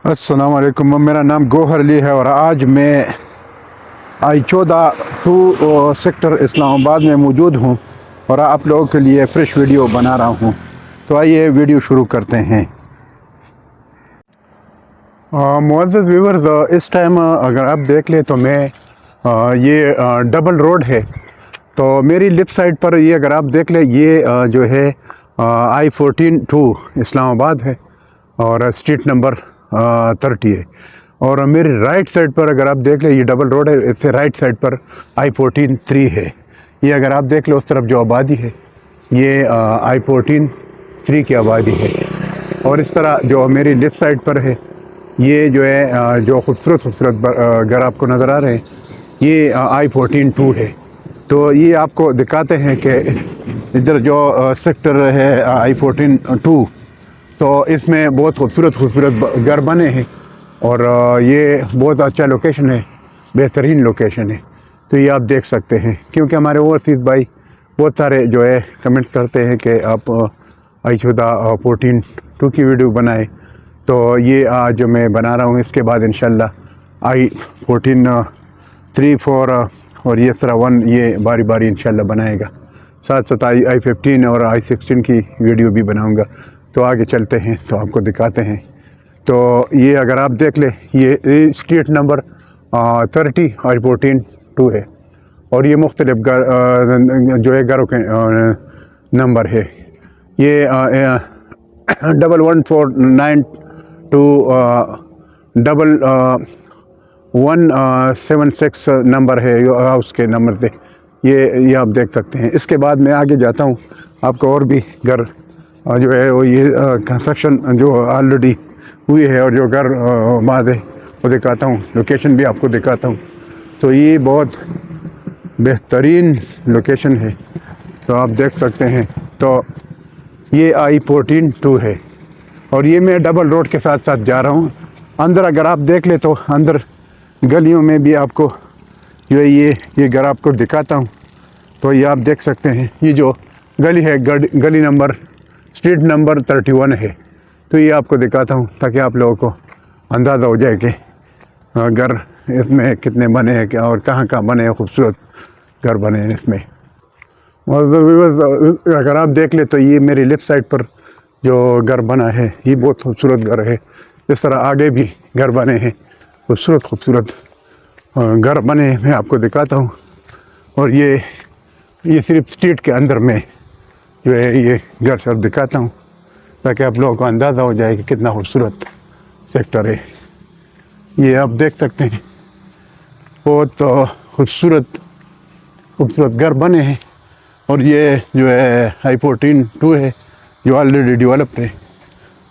अस्सलाम वालेकुम। मेरा नाम गौहर अली है और आज मैं I-14 सेक्टर इस्लामाबाद में मौजूद हूँ और आप लोगों के लिए फ़्रेश वीडियो बना रहा हूँ। तो आइए वीडियो शुरू करते हैं। मुअज़्ज़ज़ व्यूअर्स, इस टाइम अगर आप देख ले तो मैं ये डबल रोड है, तो मेरी लेफ़्ट साइड पर ये अगर आप देख ले ये जो है I-14 टू इस्लामाबाद है और स्ट्रीट नंबर 30 है। और मेरी राइट साइड पर अगर आप देख ले ये डबल रोड है, इससे राइट साइड पर I-14 3 है। ये अगर आप देख लो उस तरफ जो आबादी है ये I-14 3 की आबादी है। और इस तरह जो मेरी लेफ़्ट साइड पर है ये जो है जो खूबसूरत घर आपको नज़र आ रहे हैं ये I-14 2 है। तो ये आपको दिखाते हैं कि इधर जो सेक्टर है I-14 2, तो इसमें बहुत खूबसूरत घर बने हैं और ये बहुत अच्छा लोकेशन है, बेहतरीन लोकेशन है। तो ये आप देख सकते हैं, क्योंकि हमारे ओवरसीज़ भाई बहुत सारे जो है कमेंट्स करते हैं कि आप I-14 2 की वीडियो बनाए। तो ये आज जो मैं बना रहा हूँ, इसके बाद इंशाल्लाह I-14 3 4 और ये तरह 1 ये बारी इंशाल्लाह बनाएगा। साथ साथ I-15 और I-16 की वीडियो भी बनाऊंगा। तो आगे चलते हैं तो आपको दिखाते हैं। तो ये अगर आप देख ले ये स्ट्रीट नंबर 30 I-14 2 है और ये मुख्तलिफ जो है घरों के नंबर है। ये 1149 टू 1176 नंबर है हाउस के नंबर से। ये आप देख सकते हैं। इसके बाद मैं आगे जाता हूँ, आपको और भी घर जो है वो ये कंस्ट्रक्शन जो ऑलरेडी हुई है और जो घर बाद है वो दिखाता हूँ, लोकेशन भी आपको दिखाता हूँ। तो ये बहुत बेहतरीन लोकेशन है, तो आप देख सकते हैं। तो ये I-14 2 है और ये मैं डबल रोड के साथ साथ जा रहा हूँ। अंदर अगर आप देख ले तो अंदर गलियों में भी आपको जो है ये घर आपको दिखाता हूँ। तो ये आप देख सकते हैं, ये जो गली है गली नंबर स्ट्रीट नंबर 31 है। तो ये आपको दिखाता हूँ ताकि आप लोगों को अंदाज़ा हो जाए कि घर इसमें कितने बने हैं क्या और कहाँ बने हैं, खूबसूरत घर बने हैं इसमें। और अगर आप देख ले तो ये मेरी लेफ़्ट साइड पर जो घर बना है ये बहुत खूबसूरत घर है। इस तरह आगे भी घर बने हैं, खूबसूरत घर बने मैं आपको दिखाता हूँ। और ये सिर्फ स्ट्रीट के अंदर में जो है ये घर सब दिखाता हूँ ताकि आप लोगों को अंदाज़ा हो जाए कि कितना खूबसूरत सेक्टर है। ये आप देख सकते हैं, बहुत खूबसूरत घर बने हैं। और ये जो है I-14 2 है जो ऑलरेडी डेवलप्ड है।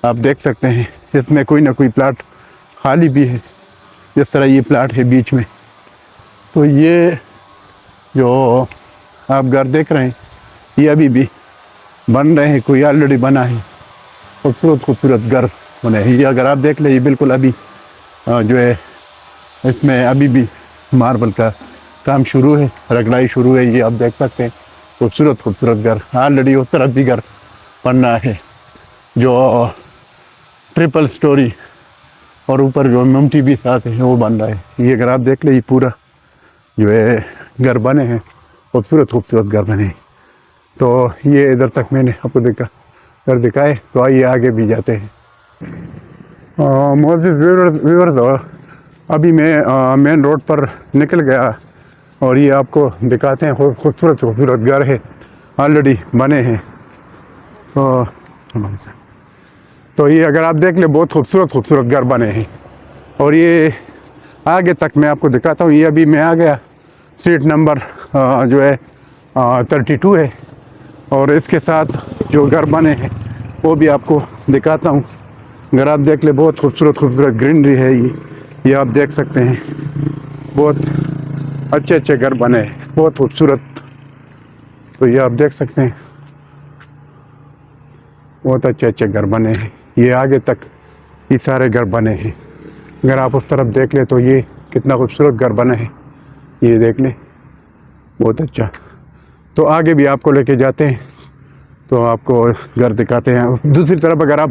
आप देख सकते हैं इसमें कोई ना कोई प्लाट खाली भी है, जिस तरह ये प्लाट है बीच में। तो ये जो आप घर देख रहे हैं ये अभी भी बन रहे हैं, कोई ऑलरेडी बना है। खूबसूरत घर बने हैं। ये अगर आप देख ले ये बिल्कुल अभी जो है इसमें अभी भी मार्बल का काम शुरू है, रगड़ाई शुरू है। ये आप देख सकते हैं, खूबसूरत घर ऑलरेडी उस तरफ भी घर बनना है जो ट्रिपल स्टोरी और ऊपर जो ममटी भी साथ है वो बन रहा है। ये अगर आप देख ले ये पूरा जो है घर बने हैं, खूबसूरत घर बने हैं। तो ये इधर तक मैंने आपको घर दिखाए। तो आइए आगे भी जाते हैं। मुअज़्ज़िज़ व्यूअर्स, अभी मैं मेन रोड पर निकल गया और ये आपको दिखाते हैं, खूबसूरत घर है ऑलरेडी बने हैं। तो ये अगर आप देख ले बहुत खूबसूरत घर बने हैं। और ये आगे तक मैं आपको दिखाता हूँ। ये अभी मैं आ गया, स्ट्रीट नंबर जो है 32 है और इसके साथ जो घर बने हैं वो भी आपको दिखाता हूँ। घर आप देख ले बहुत खूबसूरत ग्रीनरी है। ये आप देख सकते हैं, बहुत अच्छे घर बने हैं, बहुत खूबसूरत। तो ये आप देख सकते हैं, बहुत अच्छे घर बने हैं। ये आगे तक ये सारे घर बने हैं। अगर आप उस तरफ देख ले तो ये कितना खूबसूरत घर बने हैं, ये देख लें, बहुत अच्छा। तो आगे भी आपको लेके जाते हैं, तो आपको घर दिखाते हैं। दूसरी तरफ अगर आप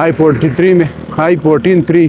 I-43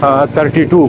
32.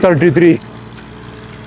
33.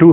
2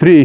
3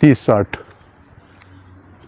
30-60.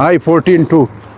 I-14 2،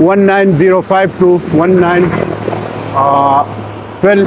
19052 1912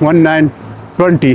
1920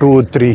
2-3.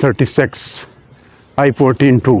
36 I-14 2۔